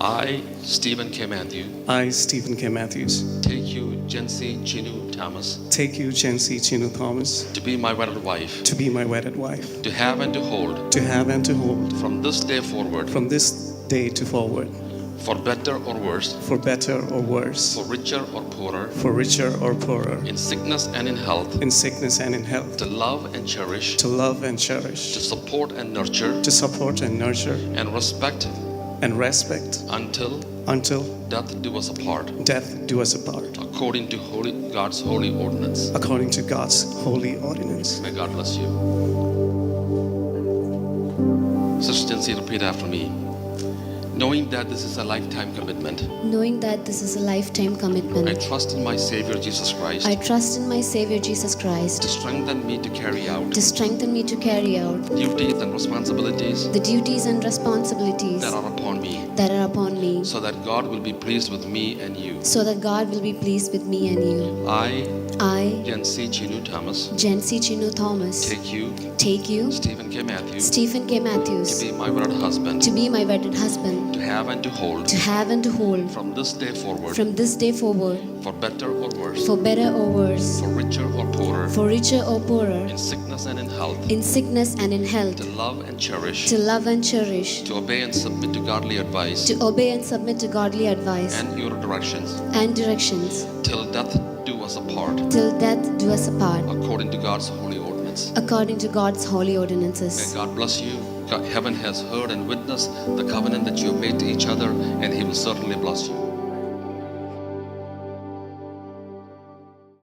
I, Stephen K. Matthew, I, Stephen K. Matthews, take you, Jency Chinu Thomas, take you, Jency Chino Thomas, to be my wedded wife, to be my wedded wife, to have and to hold, to have and to hold, from this day forward, from this day to forward, for better or worse, for better or worse, for richer or poorer, for richer or poorer, in sickness and in health, in sickness and in health, to love and cherish, to love and to cherish, support and nurture, to support and nurture, and respect and respect until until death do us apart, death do us apart, according to God's holy ordinance. according to God's holy ordinance. May God bless you. Sister Jency, repeat after me. Knowing that this is a lifetime commitment, Knowing that this is a lifetime I commitment, trust in my Savior Jesus Christ I trust in my Savior Jesus to Christ strengthen me to carry out to strengthen me to carry out duties and responsibilities the duties and responsibilities that are upon me, that are upon me, so that God will be pleased with me and you. so that God will be pleased with me and you. I, I, Jency Chinu Thomas, Jency Chino Thomas, take you, take you, Stephen K. Matthew, Stephen K. to Matthews, be my wedded husband, to be my wedded husband, to have and to hold, to have and to hold, from this day forward, from this day forward, for better or worse, for better or worse, for richer or poorer, for richer or poorer, in sickness and in health, in sickness and in health, to love and cherish, to love and cherish, to obey and submit to godly advice to obey and submit to godly advice and your directions, and directions, till death do us apart, till death do us apart, according to God's holy ordinance. according to God's holy May ordinances. God bless you. Heaven has heard and witnessed the covenant that you have made to each other, and He will certainly bless you.